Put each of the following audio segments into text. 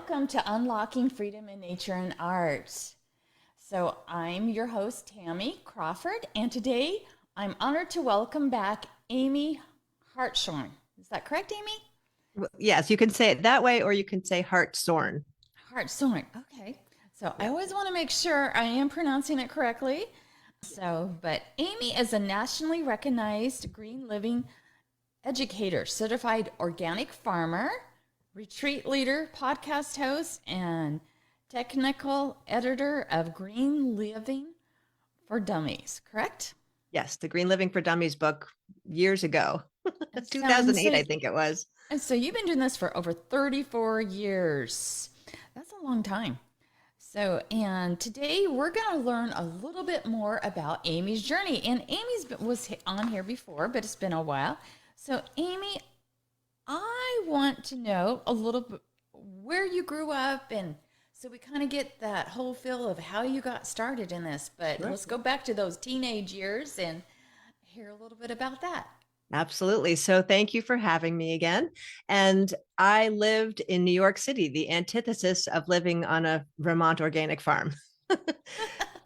welcome to Unlocking Freedom in Nature and Art. So, I'm your host, Tammy Crawford, and today I'm honored to welcome back Amy Hartshorn. Is that correct, Amy? Yes, you can say it that way, or you can say Hartshorn. Hartshorn, okay. So, I Yeah. always want to make sure I am pronouncing it correctly. But Amy is a nationally recognized green living educator, certified organic farmer, retreat leader, podcast host, and technical editor of Green Living for Dummies, correct? Yes, the Green Living for Dummies book years ago, And so, and 2008, so, I think it was. and so you've been doing this for over 34 years. That's a long time. And today we're going to learn a little bit more about Amy's journey. And was on here before, but it's been a while. So, Amy, I want to know a little bit where you grew up and so we kind of get that whole feel of how you got started in this. But Sure. let's go back to those teenage years and hear a little bit about that. Absolutely. So thank you for having me again. And I lived in New York City, the antithesis of living on a Vermont organic farm.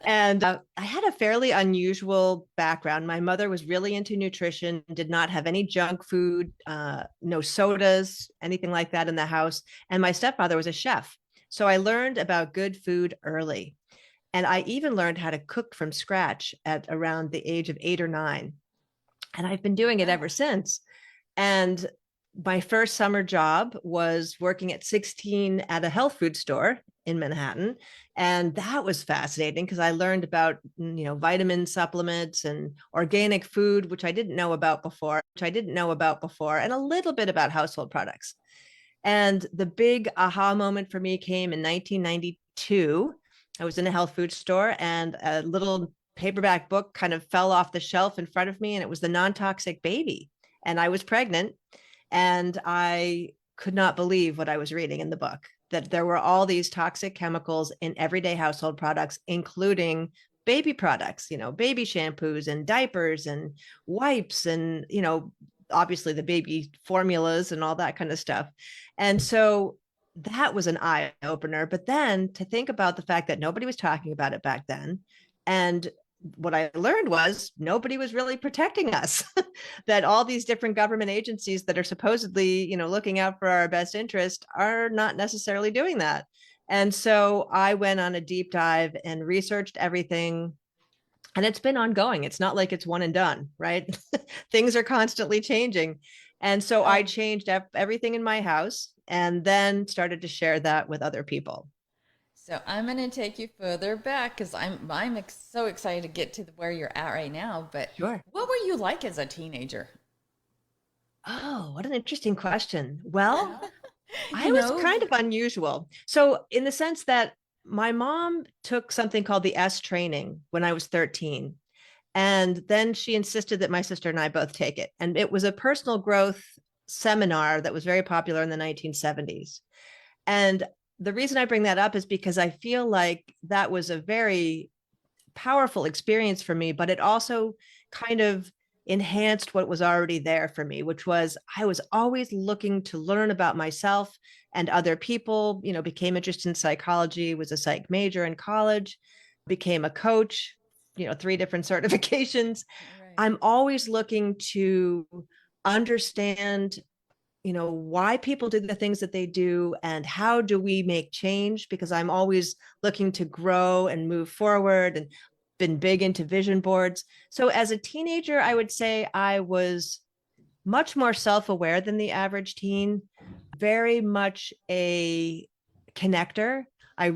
And I had a fairly unusual background. My mother was really into nutrition, did not have any junk food, no sodas, anything like that in the house. And my stepfather was a chef. So I learned about good food early. And I even learned how to cook from scratch at around the age of 8 or 9. And I've been doing it Wow. ever since. And my first summer job was working at 16 at a health food store in Manhattan. And that was fascinating because I learned about, vitamin supplements and organic food, which I didn't know about before, and a little bit about household products. And the big aha moment for me came in 1992. I was in a health food store and a little paperback book kind of fell off the shelf in front of me, and it was The Non-Toxic Baby. And I was pregnant, and I could not believe what I was reading in the book, that there were all these toxic chemicals in everyday household products, including baby products, baby shampoos and diapers and wipes and, obviously the baby formulas and all that kind of stuff. And so that was an eye opener. But then to think about the fact that nobody was talking about it back then. And what I learned was nobody was really protecting us, that all these different government agencies that are supposedly, looking out for our best interest are not necessarily doing that. And so I went on a deep dive and researched everything, and it's been ongoing. It's not like it's one and done, right? Things are constantly changing. And so I Oh, changed everything in my house and then started to share that with other people. so I'm going to take you further back because so excited to get to where you're at right now. But Sure. what were you like as a teenager? Oh, what an interesting question. Well, You I was know, kind of unusual. So, in the sense that my mom took something called the S training when I was 13. And then she insisted that my sister and I both take it. And it was a personal growth seminar that was very popular in the 1970s. And the reason I bring that up is because I feel like that was a very powerful experience for me, but it also kind of enhanced what was already there for me, which was I was always looking to learn about myself and other people, became interested in psychology, was a psych major in college, became a coach, 3 different certifications. right. I'm always looking to understand, why people do the things that they do and how do we make change, because I'm always looking to grow and move forward and been big into vision boards. So as a teenager, I would say I was much more self-aware than the average teen, very much a connector. I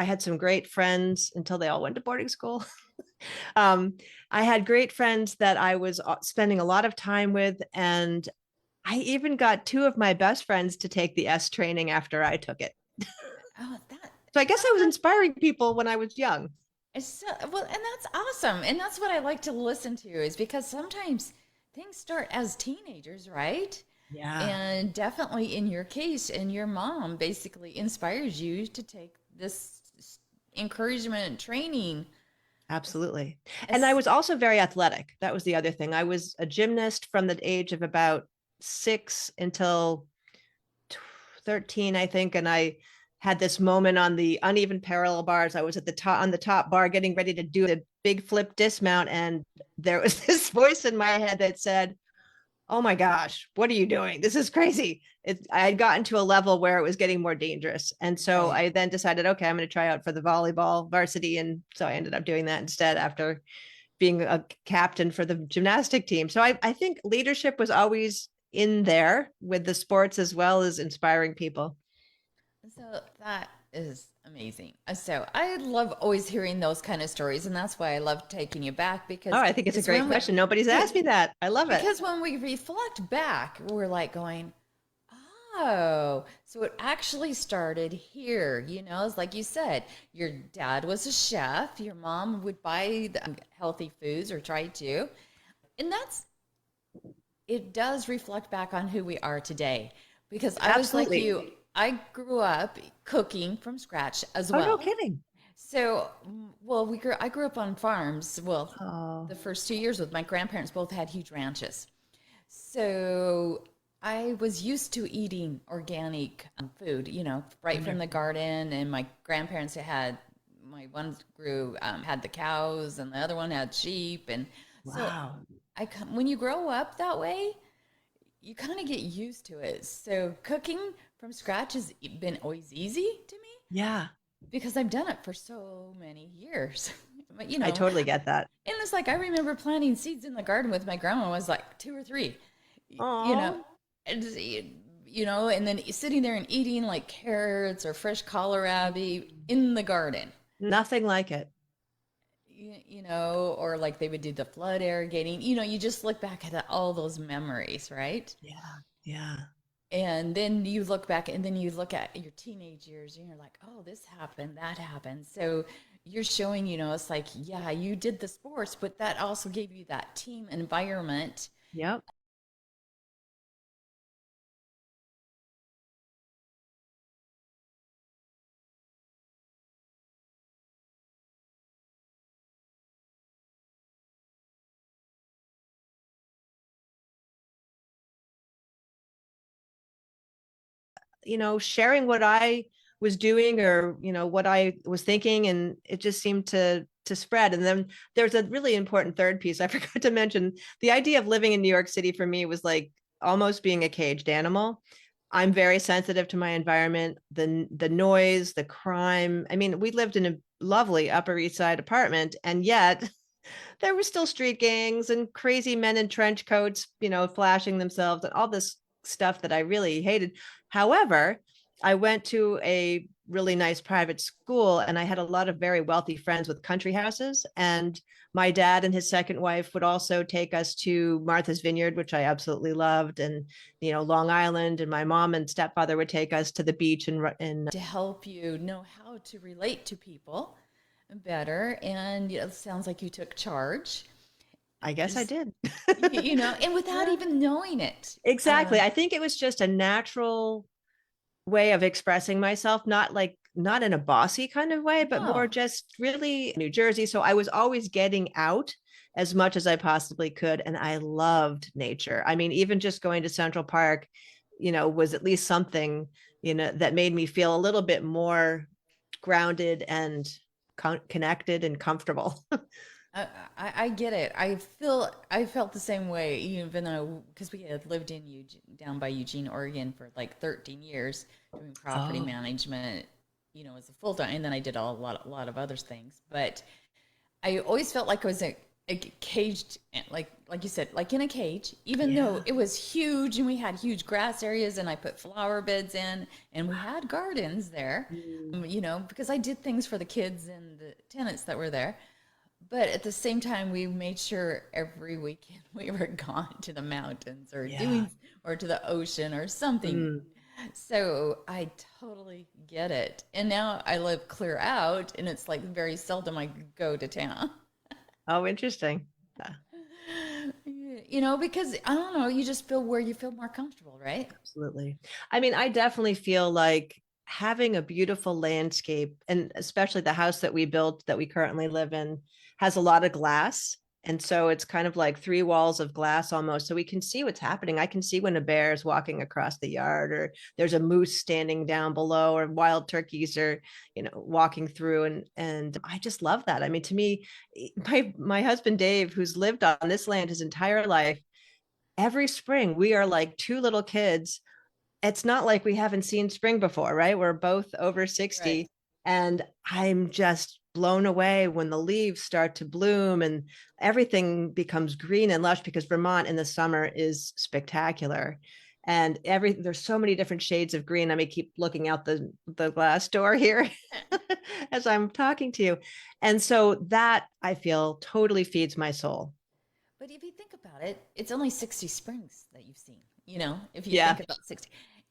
had some great friends until they all went to boarding school. um, I had great friends that I was spending a lot of time with, and I even got 2 of my best friends to take the S training after I took it. Oh, that So I guess I was that inspiring people when I was young. is so well, and that's awesome. And that's what I like to listen to is because sometimes things start as teenagers, right? Yeah, And definitely in your case, and your mom basically inspires you to take this encouragement training. absolutely. And I As, was also very athletic. That was the other thing. I was a gymnast from the age of about 6 until 13, I think. And I had this moment on the uneven parallel bars. I was at the top on the top bar getting ready to do the big flip dismount. And there was this voice in my head that said, oh my gosh, what are you doing? This is crazy. I had gotten to a level where it was getting more dangerous. And so Right. I then decided, okay, I'm going to try out for the volleyball varsity. And so I ended up doing that instead after being a captain for the gymnastic team. So I think leadership was always in there with the sports as well as inspiring people. So that is amazing. So I love always hearing those kind of stories, and that's why I love taking you back Oh, because I think it's a it's great when we, question. Nobody's yeah, asked me that. I love it. because when we reflect back, we're like going, oh, so it actually started here. It's like you said, your dad was a chef, your mom would buy the healthy foods or try to, and it does reflect back on who we are today. Because I was like Absolutely. you, I grew up cooking from scratch as Oh, no well. kidding. So, well, I grew up on farms. Well, Oh, the first 2 years with my grandparents both had huge ranches. So I was used to eating organic food, right from the wonderful. garden. And my grandparents my one grew, had the cows and the other one had sheep. And so Wow. when you grow up that way, you kind of get used to it. So cooking from scratch has been always easy to me Yeah, because I've done it for so many years. But I totally get that. and it's like I remember planting seeds in the garden with my grandma when I was like two or three, you know, Oh, and and then sitting there and eating like carrots or fresh kohlrabi in the garden, nothing like it. or like they would do the flood irrigating. You just look back at all those memories, right? Yeah, yeah. And then you look back and then you look at your teenage years and you're like, oh, this happened, that happened. So you're showing, it's like, yeah, you did the sports, but that also gave you that team environment. Yep. Sharing what I was doing or, what I was thinking, and it just seemed to spread. And then there's a really important third piece I forgot to mention. The idea of living in New York City for me was like almost being a caged animal. I'm very sensitive to my environment, the noise, the crime. I mean, we lived in a lovely Upper East Side apartment, and yet there were still street gangs and crazy men in trench coats, flashing themselves and all this stuff that I really hated. However, I went to a really nice private school and I had a lot of very wealthy friends with country houses. And my dad and his second wife would also take us to Martha's Vineyard, which I absolutely loved, and, Long Island. And my mom and stepfather would take us to the beach and To help you know how to relate to people better. And it sounds like you took charge. I guess I Is did. and without Yeah. even knowing it. Exactly. I think it was just a natural way of expressing myself, not in a bossy kind of way, but more No. just really New Jersey. So I was always getting out as much as I possibly could. And I loved nature. I mean, even just going to Central Park, was at least something, that made me feel a little bit more grounded and connected and comfortable. I, I get it. I felt the same way, even though because we had lived in Eugene, down by Eugene, Oregon, for like 13 years doing property Oh, management, as a full time, and then I did a lot of other things. But I always felt like I was a caged, like you said, like in a cage. Even though yeah. it was huge and we had huge grass areas, and I put flower beds in, and we had gardens there, Mm. because I did things for the kids and the tenants that were there. But at the same time, we made sure every weekend we were gone to the mountains or Yeah. to the ocean or something. Mm. So I totally get it. And now I live clear out, and it's like very seldom I go to town. Oh, interesting. Because I don't know, you just feel where you feel more comfortable, right? Absolutely. I mean, I definitely feel like having a beautiful landscape, and especially the house that we built that we currently live in, has a lot of glass. And so it's kind of like three walls of glass almost. So we can see what's happening. I can see when a bear is walking across the yard, or there's a moose standing down below, or wild turkeys are, walking through. And I just love that. I mean, to me, my husband Dave, who's lived on this land his entire life, every spring we are like two little kids. It's not like we haven't seen spring before, right? We're both over Right. 60. And I'm just blown away when the leaves start to bloom and everything becomes green and lush, because Vermont in the summer is spectacular. And there's so many different shades of green. I may keep looking out the glass door here as I'm talking to you. And so that, I feel, totally feeds my soul. But if you think about it, it's only 60 springs that you've seen, if you Yeah. think about 60.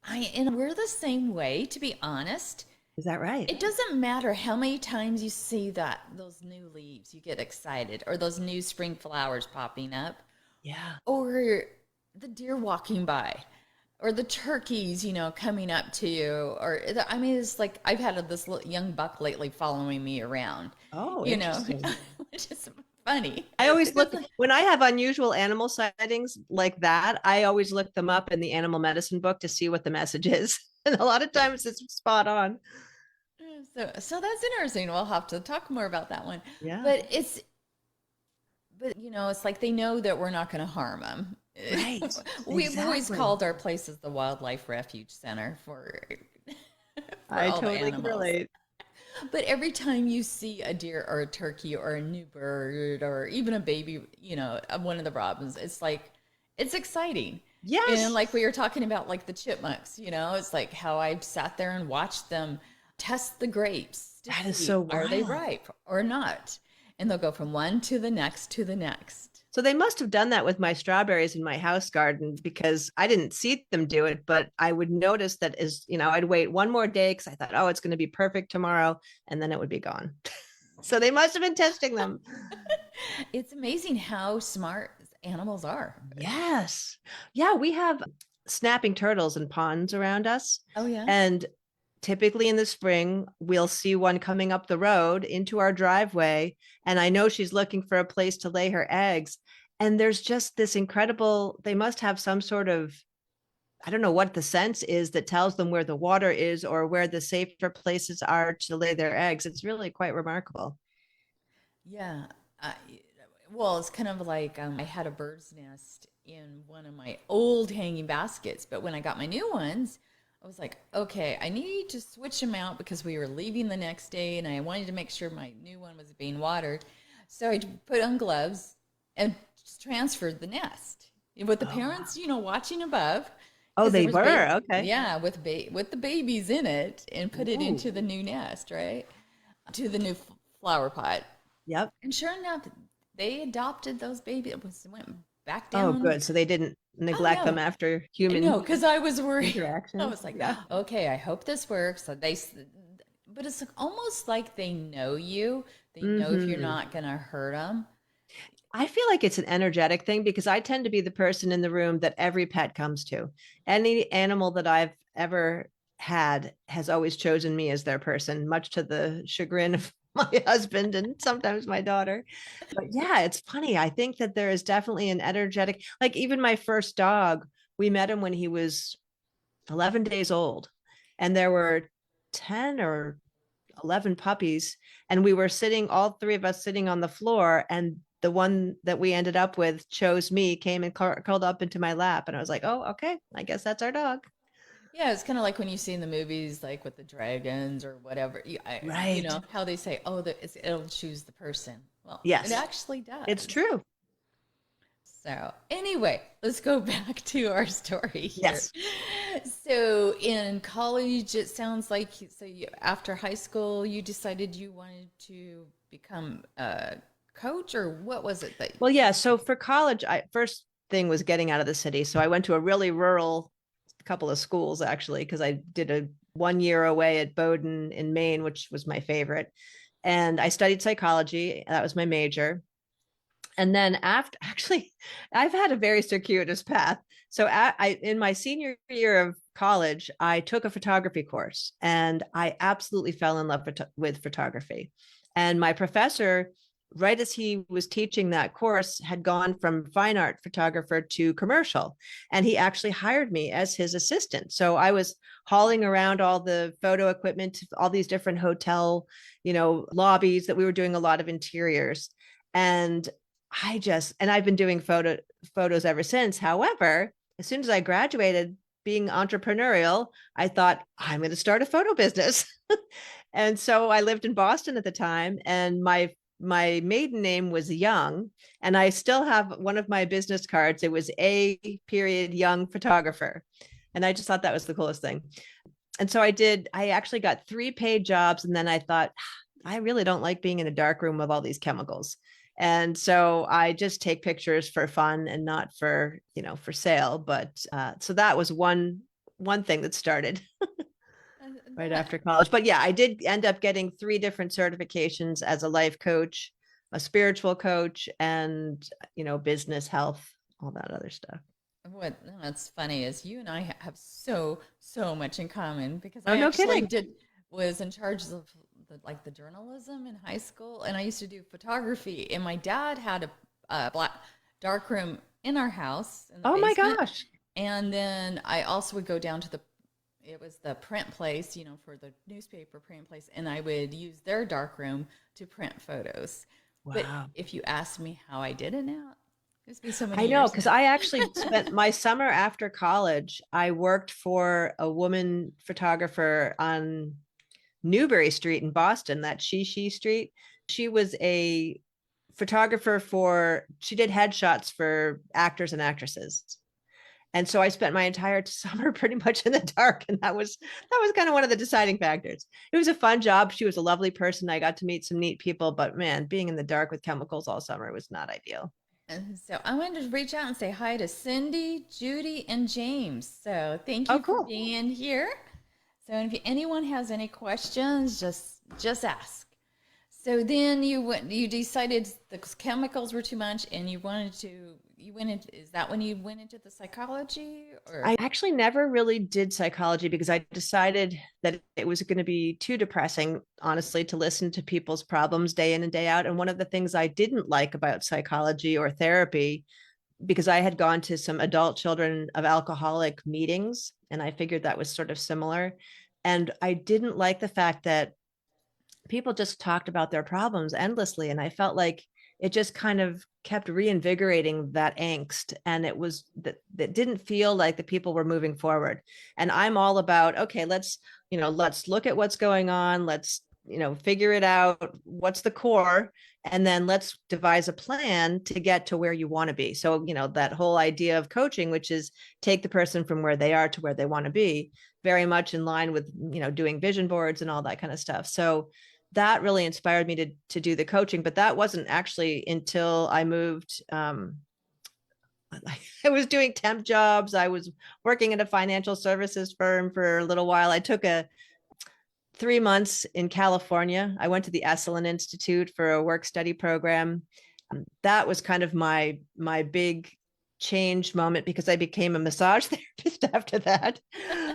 And we're the same way, to be honest. Is that right? It doesn't matter how many times you see those new leaves, you get excited, or those new spring flowers popping up, Yeah. or the deer walking by, or the turkeys, coming up to you, I mean, it's like I've had this young buck lately following me around, Oh, you know, interesting. which is funny I always because look when I have unusual animal sightings like that. I always look them up in the animal medicine book to see what the message is. And a lot of times it's spot on. so that's interesting. We'll have to talk more about that one. Yeah. But it's like they know that we're not going to harm them. Right. We've always Exactly. called our places the Wildlife Refuge Center for for I all the totally can animals. relate. But every time you see a deer or a turkey or a new bird or even a baby, of one of the robins, it's like it's exciting. And Yes. like we were talking about, like the chipmunks, it's like how I sat there and watched them test the grapes to That is see so are they wild. ripe or not. And they'll go from one to the next to the next. So they must have done that with my strawberries in my house garden, because I didn't see them do it, but I would notice that I'd wait one more day because I thought, oh, it's going to be perfect tomorrow, and then it would be gone. So they must have been testing them. It's amazing how smart animals are. Yes. Yeah, we have snapping turtles in ponds around us. Oh, yeah. And typically in the spring, we'll see one coming up the road into our driveway. And I know she's looking for a place to lay her eggs. And there's just this incredible, they must have some sort of, I don't know what the sense is that tells them where the water is or where the safer places are to lay their eggs. It's really quite remarkable. Yeah. Uh, well, it's kind of like I had a bird's nest in one of my old hanging baskets, but when I got my new ones, I was like, okay, I need to switch them out because we were leaving the next day and I wanted to make sure my new one was being watered. So I put on gloves and just transferred the nest with the Oh, wow. parents, watching above Oh, because there they was were. Okay. yeah, with the babies in it, and put it Ooh. into the new nest, right? To the new flower pot. Yep. And sure enough, they adopted those babies. Went back Oh, down. good. So they didn't Oh neglect them no, after no, human because I was worried. I interaction. was like, Yeah. okay, I hope this works. So but it's almost like they know you. They know if you're Hmm. not gonna hurt them. I feel like it's an energetic thing, because I tend to be the person in the room that every pet comes to. Any animal that I've ever had has always chosen me as their person, much to the chagrin of my husband and sometimes my daughter. But yeah, it's funny. I think that there is definitely an energetic, like even my first dog, we met him when he was 11 days old, and there were 10 or 11 puppies, and we were sitting, all three of us sitting on the floor, and the one that we ended up with chose me, came and curled up into my lap, and I was like, oh, okay, I guess that's our dog. Yeah, it's kind of like when you see in the movies, like with the dragons or whatever. Right. How they say, "Oh, it'll choose the person." Well, it Yes, actually it's does. true. So, anyway, let's go back to our story here. Yes. So, in college, it sounds like after high school, you decided you wanted to become a coach, or what was it that? Well, yeah, so for college, I first thing was getting out of the city, so I went to a really rural couple of schools, actually, because I did a 1 year away at Bowdoin in Maine, which was my favorite. And I studied psychology. That was my major. And then after, actually, I've had a very circuitous path. So in my senior year of college, I took a photography course, and I absolutely fell in love with photography. And my professor right as he was teaching that course, had gone from fine art photographer to commercial. And he actually hired me as his assistant. So I was hauling around all the photo equipment, all these different hotel, lobbies that we were doing a lot of interiors. And and I've been doing photos ever since. However, as soon as I graduated, being entrepreneurial, I thought I'm going to start a photo business. And so I lived in Boston at the time, and my maiden name was Young, and I still have one of my business cards. It was A period Young photographer. And I just thought that was the coolest thing. And so I actually got 3 paid jobs. And then I thought, I really don't like being in a dark room with all these chemicals. And so I just take pictures for fun and not for sale. But so that was one thing that started right That, after college. But yeah, I did end up getting 3 different certifications as a life coach, a spiritual coach, and business health, all that other stuff. what's funny is you and I have so much in common because Oh, I no actually kidding. was in charge of the journalism in high school, and I used to do photography. And my dad had a black dark room in our house in the Oh my basement, gosh. and then I also would go down to it was the print place, for the newspaper print place, and I would use their dark room to print photos. But Wow. if you ask me how I did it now, it's been so many I know, years because now. I actually spent my summer after college. I worked for a woman photographer on Newbury Street in Boston, that She Street. She was a photographer she did headshots for actors and actresses. And so I spent my entire summer pretty much in the dark. And that was kind of one of the deciding factors. It was a fun job. She was a lovely person. I got to meet some neat people, but man, being in the dark with chemicals all summer was not ideal. And so I wanted to reach out and say hi to Cindy, Judy, and James. So thank Oh, you for cool. being here. So if anyone has any questions, just ask. So then you decided the chemicals were too much, and you went into, is that when you went into the psychology or? I actually never really did psychology because I decided that it was going to be too depressing, honestly, to listen to people's problems day in and day out. And one of the things I didn't like about psychology or therapy, because I had gone to some adult children of alcoholic meetings, and I figured that was sort of similar. And I didn't like the fact that people just talked about their problems endlessly. And I felt like it just kind of kept reinvigorating that angst. And it was that didn't feel like the people were moving forward. And I'm all about, okay, let's look at what's going on. Let's, figure it out. What's the core? And then let's devise a plan to get to where you want to be. So, that whole idea of coaching, which is take the person from where they are to where they want to be, very much in line with, doing vision boards and all that kind of stuff. So that really inspired me to do the coaching. But that wasn't actually until I moved. I was doing temp jobs. I was working at a financial services firm for a little while. I took a 3 months in California. I went to the Esalen Institute for a work study program. That was kind of my big change moment because I became a massage therapist after that.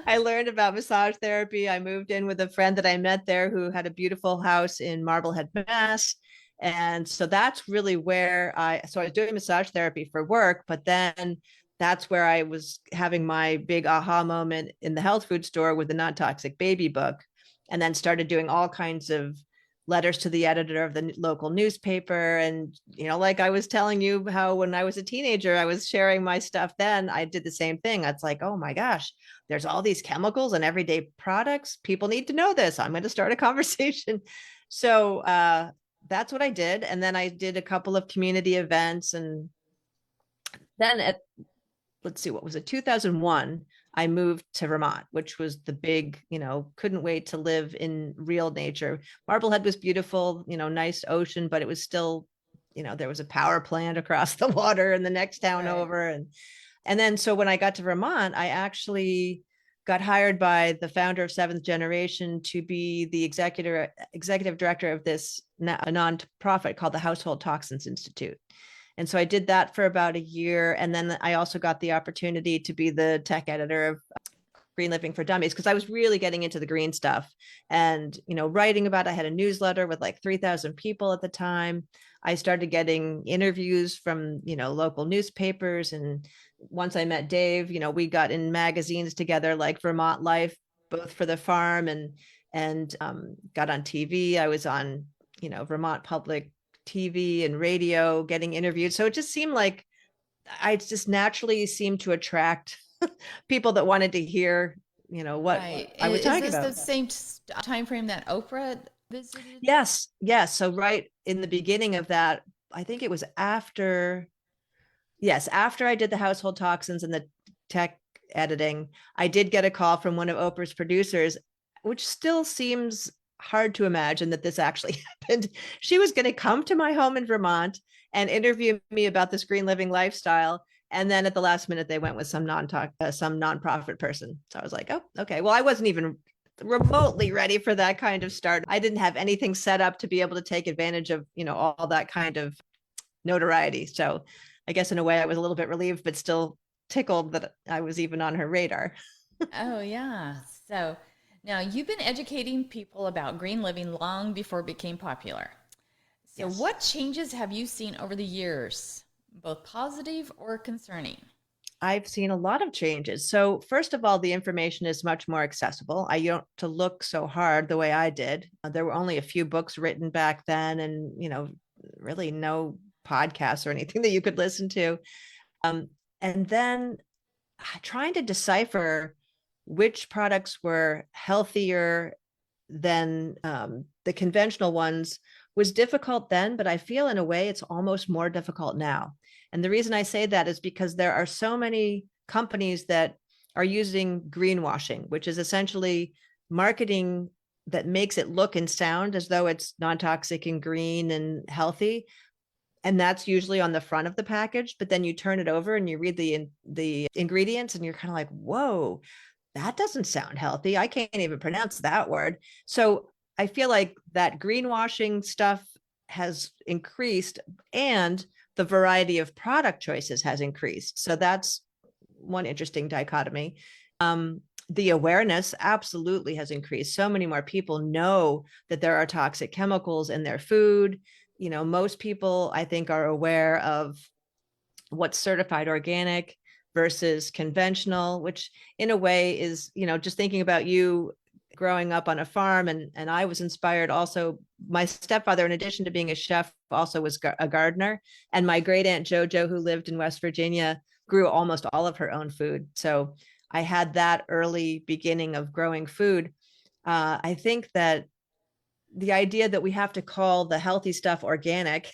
I learned about massage therapy. I moved in with a friend that I met there who had a beautiful house in Marblehead, Mass. And so that's really where so I was doing massage therapy for work, but then that's where I was having my big aha moment in the health food store with the non toxic baby book, and then started doing all kinds of letters to the editor of the local newspaper. And, like I was telling you how when I was a teenager, I was sharing my stuff then, I did the same thing. It's like, oh my gosh, there's all these chemicals and everyday products. People need to know this. I'm going to start a conversation. So that's what I did. And then I did a couple of community events. And then let's see, what was it, 2001, I moved to Vermont, which was the big, couldn't wait to live in real nature. Marblehead was beautiful, nice ocean, but it was still, there was a power plant across the water in the next town Right. over. And then so when I got to Vermont, I actually got hired by the founder of Seventh Generation to be the executive director of a nonprofit called the Household Toxins Institute. And so I did that for about a year. And then I also got the opportunity to be the tech editor Green Living for Dummies, because I was really getting into the green stuff and, writing about it. I had a newsletter with like 3,000 people at the time. I started getting interviews from, local newspapers. And once I met Dave, we got in magazines together like Vermont Life, both for the farm and got on TV. I was on, Vermont Public TV and radio getting interviewed. So it just seemed like I just naturally seemed to attract people that wanted to hear, what Right. I was Is talking this the about. same time frame that Oprah visited? Yes, yes. So right in the beginning of that, I think it was after I did the household toxins and the tech editing, I did get a call from one of Oprah's producers, which still seems hard to imagine that this actually happened. She was going to come to my home in Vermont and interview me about this green living lifestyle. And then at the last minute, they went with some some nonprofit person. So I was like, oh, okay. Well, I wasn't even remotely ready for that kind of start. I didn't have anything set up to be able to take advantage of, all that kind of notoriety. So I guess in a way I was a little bit relieved, but still tickled that I was even on her radar. Oh, yeah. So now you've been educating people about green living long before it became popular. So, Yes. what changes have you seen over the years, both positive or concerning? I've seen a lot of changes. So, first of all, the information is much more accessible. I don't to look so hard the way I did. There were only a few books written back then, and really no podcasts or anything that you could listen to. And then trying to decipher which products were healthier than the conventional ones was difficult then, but I feel in a way it's almost more difficult now. And the reason I say that is because there are so many companies that are using greenwashing, which is essentially marketing that makes it look and sound as though it's non-toxic and green and healthy. And that's usually on the front of the package, but then you turn it over and you read the ingredients and you're kind of like, whoa, that doesn't sound healthy. I can't even pronounce that word. So I feel like that greenwashing stuff has increased and the variety of product choices has increased. So that's one interesting dichotomy. The awareness absolutely has increased. So many more people know that there are toxic chemicals in their food. Most people, I think, are aware of what's certified organic versus conventional, which in a way is, just thinking about you growing up on a farm. And I was inspired also. My stepfather, in addition to being a chef, also was a gardener. And my great aunt Jojo, who lived in West Virginia, grew almost all of her own food. So I had that early beginning of growing food. I think that the idea that we have to call the healthy stuff organic,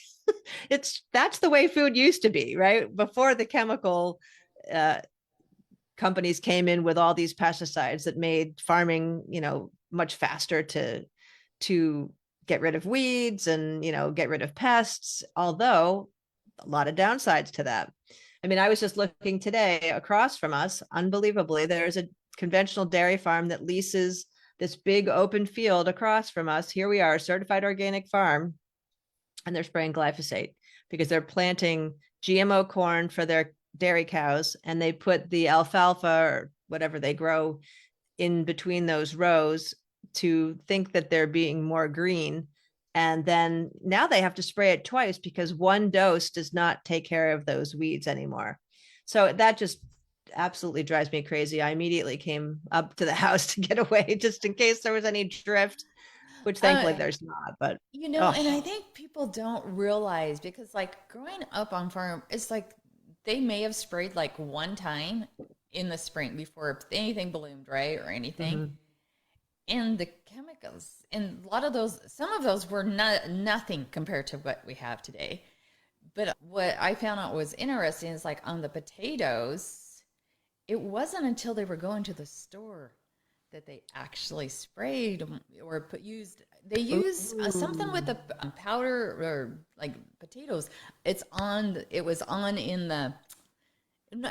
that's the way food used to be, right? Before the chemical uh, companies came in with all these pesticides that made farming, much faster to get rid of weeds and, get rid of pests, although a lot of downsides to that. I mean, I was just looking today across from us, unbelievably, there's a conventional dairy farm that leases this big open field across from us. Here we are, a certified organic farm, and they're spraying glyphosate because they're planting GMO corn for their dairy cows, and they put the alfalfa or whatever they grow in between those rows to think that they're being more green. And then now they have to spray it twice because one dose does not take care of those weeds anymore. So that just absolutely drives me crazy. I immediately came up to the house to get away just in case there was any drift, which thankfully Uh, there's not. But and I oh, think people don't realize because, like, growing up on farm, it's like they may have sprayed like one time in the spring before anything bloomed, right, or anything. mhm. And the chemicals, and a lot of those, some of those were not nothing compared to what we have today. But what I found out was interesting is like on the potatoes, it wasn't until they were going to the store that they actually sprayed or used. They use something with the powder or like potatoes. It was on in the.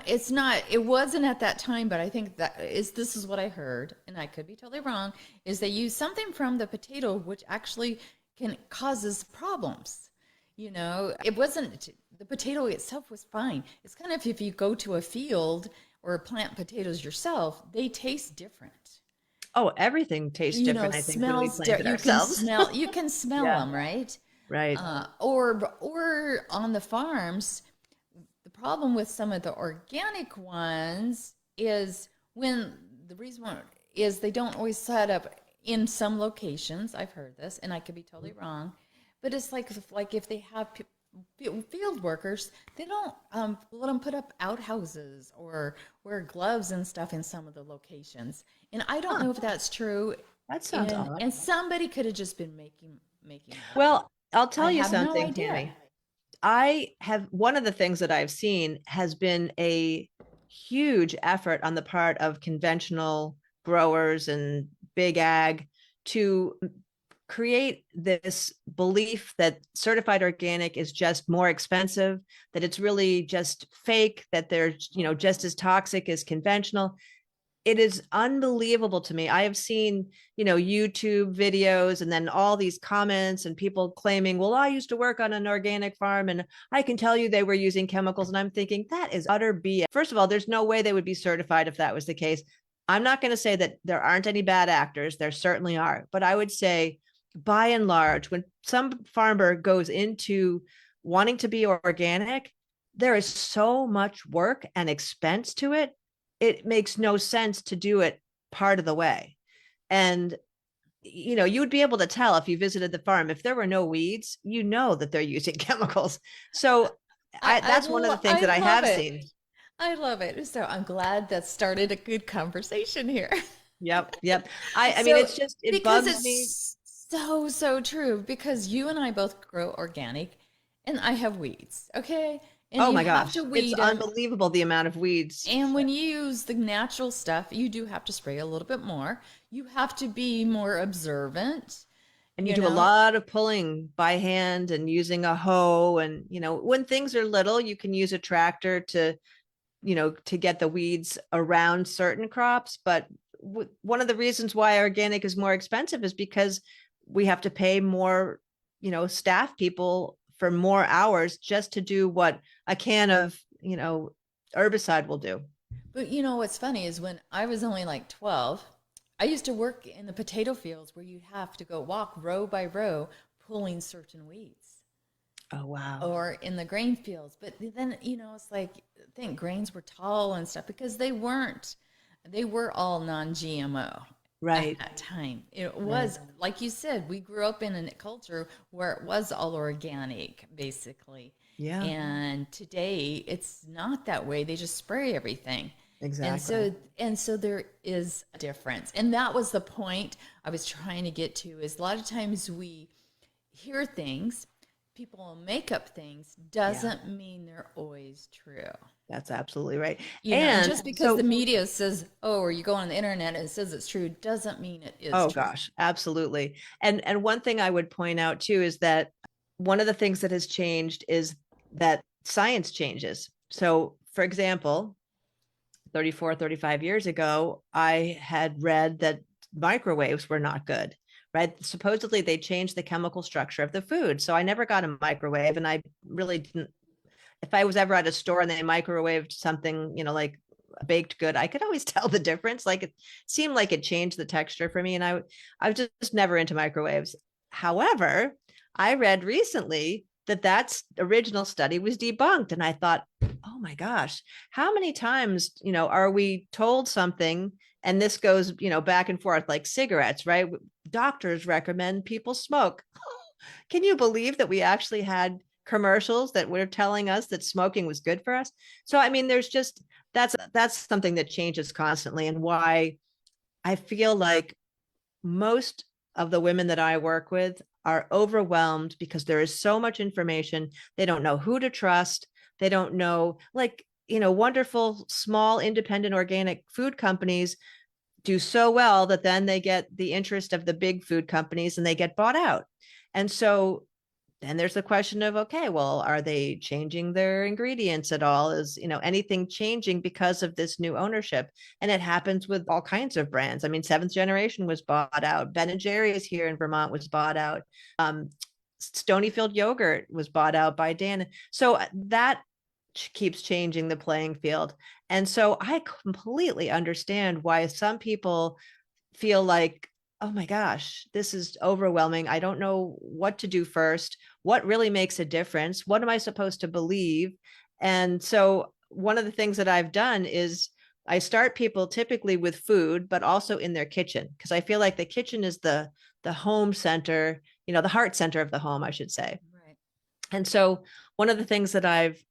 It's not. It wasn't at that time, but I think this is what I heard, and I could be totally wrong. Is they use something from the potato which actually can causes problems. It wasn't the potato itself was fine. It's kind of if you go to a field or plant potatoes yourself, they taste different. Oh, everything tastes You know, different, I think, when we smells. plant it You can ourselves. smell. You can smell Yeah, them, right? right. Or on the farms, the problem with some of the organic ones is when the reason why is they don't always set up in some locations. I've heard this, and I could be totally wrong, but it's like if they have field workers, they don't let them put up outhouses or wear gloves and stuff in some of the locations. And I don't Huh, know if that's true. that sounds And odd. and somebody could have just been making that up. Well, I'll I tell you have no something, idea. Tammy. I have one of the things that I've seen has been a huge effort on the part of conventional growers and big ag to create this belief that certified organic is just more expensive, that it's really just fake, that they're, just as toxic as conventional. It is unbelievable to me. I have seen, YouTube videos and then all these comments and people claiming, well, I used to work on an organic farm and I can tell you they were using chemicals. And I'm thinking that is utter BS. First of all, there's no way they would be certified if that was the case. I'm not going to say that there aren't any bad actors. There certainly are. But I would say, by and large, when some farmer goes into wanting to be organic, there is so much work and expense to it. It makes no sense to do it part of the way. And you would be able to tell if you visited the farm, if there were no weeds, that they're using chemicals. So that's one of the things I that I love have it. seen. I love it. So I'm glad that started a good conversation here. Yep, yep. I mean, So it's just, it because bugs me. it's so true because you and I both grow organic and I have weeds, okay? And Oh you my have to gosh, it's weed them. unbelievable the amount of weeds. And when you use the natural stuff, you do have to spray a little bit more. You have to be more observant, And you you do a know. lot of pulling by hand and using a hoe. And, when things are little, you can use a tractor to get the weeds around certain crops. But one of the reasons why organic is more expensive is because we have to pay more, staff people for more hours just to do what a can of, herbicide will do. But you know what's funny is when I was only like 12, I used to work in the potato fields where you'd have to go walk row by row pulling certain weeds Oh, wow. or in the grain fields. But then, it's like, I think grains were tall and stuff because they were all non GMO at Right. that time. It Right. was, like you said, we grew up in a culture where it was all organic, basically. Yeah, And today it's not that way. They just spray everything. And exactly. so there is a difference. And that was the point I was trying to get to is a lot of times we hear things, people make up things, Yeah, doesn't mean they're always true. that's absolutely right. And And just because the so, media says, oh, or you go on the internet and it says it's true, doesn't mean it is oh true. gosh, absolutely. And one thing I would point out too is that one of the things that has changed is that science changes. So, for example, 34, 35 years ago, I had read that microwaves were not good, right? Supposedly they changed the chemical structure of the food. So I never got a microwave and I really didn't. If I was ever at a store and they microwaved something, like a baked good, I could always tell the difference. Like it seemed like it changed the texture for me. And I was just never into microwaves. However, I read recently that original study was debunked. And I thought, oh my gosh, how many times, are we told something and this goes, back and forth like cigarettes, right? Doctors recommend people smoke. Can you believe that we actually had commercials that were telling us that smoking was good for us? So I mean, there's just that's something that changes constantly, and why I feel like most of the women that I work with are overwhelmed because there is so much information. They don't know who to trust. They don't know, like, wonderful small independent organic food companies do so well that then they get the interest of the big food companies and they get bought out. And so then there's the question of, okay, well, are they changing their ingredients at all? Is, anything changing because of this new ownership? And it happens with all kinds of brands. I mean, Seventh Generation was bought out. Ben and Jerry's here in Vermont was bought out. Stonyfield yogurt was bought out by Dan. So that keeps changing the playing field. And so I completely understand why some people feel like, oh my gosh, this is overwhelming. I don't know what to do first. What really makes a difference? What am I supposed to believe? And so one of the things that I've done is I start people typically with food, but also in their kitchen, because I feel like the kitchen is the home center, the heart center of the home, I should say. Right. And so one of the things that I've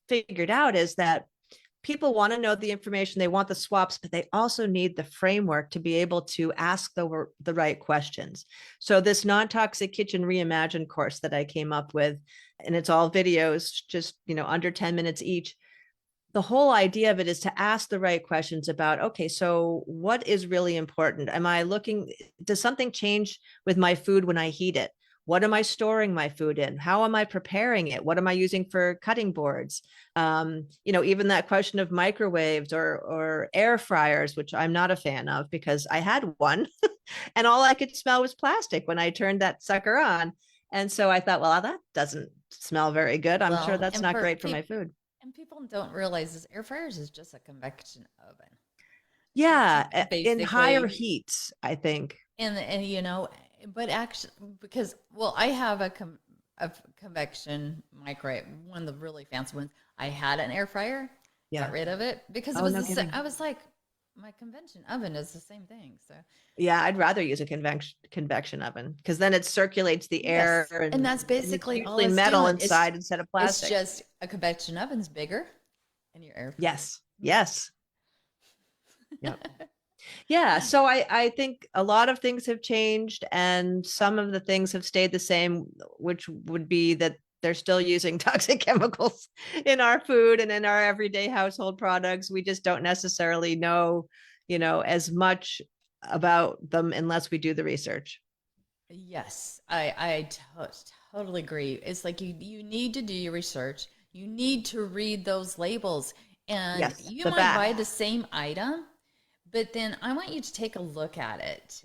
figured out is that people want to know the information, they want the swaps, but they also need the framework to be able to ask the right questions. So this non-toxic kitchen reimagined course that I came up with, and it's all videos, just under 10 minutes each. The whole idea of it is to ask the right questions about, okay, so what is really important? Does something change with my food when I heat it? What am I storing my food in? How am I preparing it? What am I using for cutting boards? Even that question of microwaves or air fryers, which I'm not a fan of because I had one and all I could smell was plastic when I turned that sucker on. And so I thought, well, that doesn't smell very good. I'm sure Well, that's not great for my food. and people don't realize is air fryers is just a convection oven. So Yeah, in higher basically, heats, I think. and but actually, because well, I have a convection microwave, one of the really fancy ones. I had an air fryer, got Yeah. rid of it because it Oh, was no the same. kidding. I was like, my convention oven is the same thing. So Yeah, I'd rather use a convection oven because then it circulates the air yes, and and that's it's basically all usually it's metal doing. inside instead of It's plastic. just a convection oven's bigger, and your air fryer. Yes. Yes. Yep. Yeah. So I think a lot of things have changed and some of the things have stayed the same, which would be that they're still using toxic chemicals in our food and in our everyday household products. We just don't necessarily know, as much about them unless we do the research. Yes, totally agree. It's like you need to do your research. You need to read those labels, and Yes, you the might back. buy the same item, but then I want you to take a look at it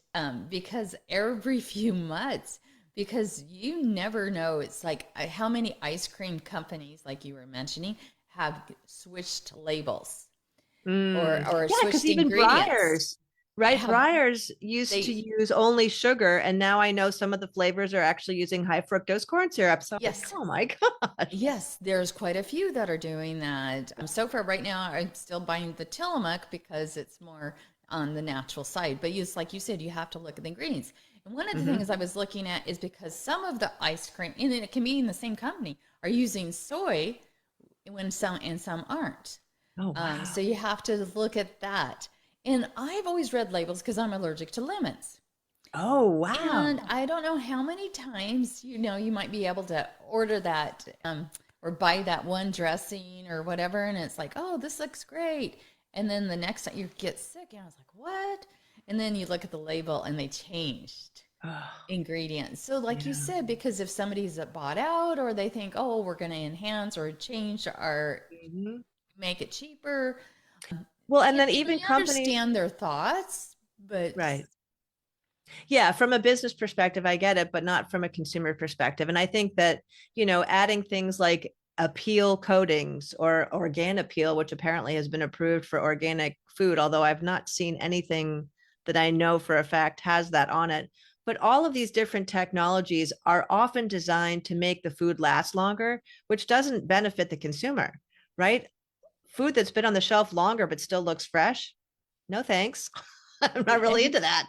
because every few months, because you never know. It's like how many ice cream companies, like you were mentioning, have switched labels or Yeah, because switched even ingredients. Breyers, right? Have Breyers used to they? use only sugar, and now I know some of the flavors are actually using high fructose corn syrup. So I'm like, Yes, oh my gosh. yes, there's quite a few that are doing that. So far, right now, I'm still buying the Tillamook because it's more on the natural side. But it's like you said, you have to look at the ingredients. And one of the Hmm. things I was looking at is because some of the ice cream, and it can be in the same company, are using soy when some aren't. Oh So wow. you have to look at that. And I've always read labels because I'm allergic to lemons. Oh And wow. I don't know how many times, you might be able to order that or buy that one dressing or whatever. And it's like, oh, this looks great. And then the next time you get sick, and I was like, what? And then you look at the label and they changed Oh, ingredients. So, like you yeah. said, because if somebody's bought out or they think, oh, we're going to enhance or change or Mhm. make it cheaper, Well, and then and even you companies, understand their thoughts, but right? Yeah, from a business perspective, I get it, but not from a consumer perspective. And I think that, adding things like appeal coatings or organic peel, which apparently has been approved for organic food, although I've not seen anything that I know for a fact has that on it. But all of these different technologies are often designed to make the food last longer, which doesn't benefit the consumer, right? Food that's been on the shelf longer but still looks fresh, no thanks. I'm not really into that.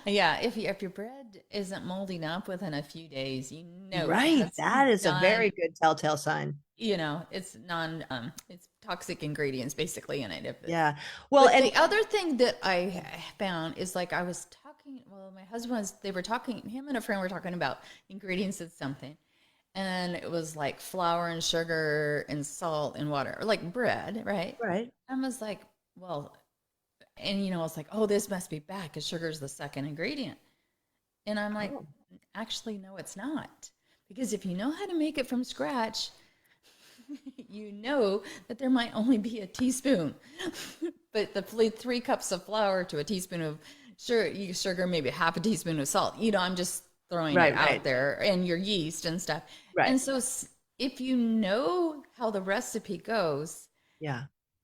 yeah, if your bread isn't molding up within a few days, Right. that's That is a very non, good telltale sign. it's non, it's toxic ingredients basically in it. If it, Yeah. Well, but and the other thing that I found is like I was talking, well, my husband was, they were talking, him and a friend were talking about ingredients of something. And it was like flour and sugar and salt and water, or like bread, right? right. I was like, well, and I was like, oh, this must be bad because sugar is the second ingredient. And I'm like, Oh, actually, no, it's not. Because if you know how to make it from scratch, you know that there might only be a teaspoon. But the 3 cups of flour to a teaspoon of sugar, maybe half a teaspoon of salt. I'm just throwing it right, out right, there, and your yeast and stuff. right. And so if you know how the recipe goes, Yeah.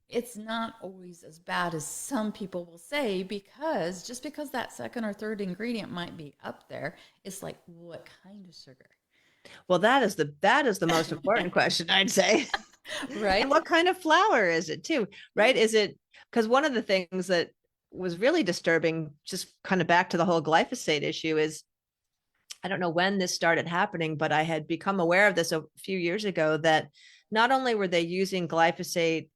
it's not always as bad as some people will say, because just because that second or third ingredient might be up there, it's like, what kind of sugar? Well, that is the most important question, I'd say. And Right? what kind of flour is it too, right? Is it, because one of the things that was really disturbing, just kind of back to the whole glyphosate issue, is I don't know when this started happening, but I had become aware of this a few years ago, that not only were they using glyphosate,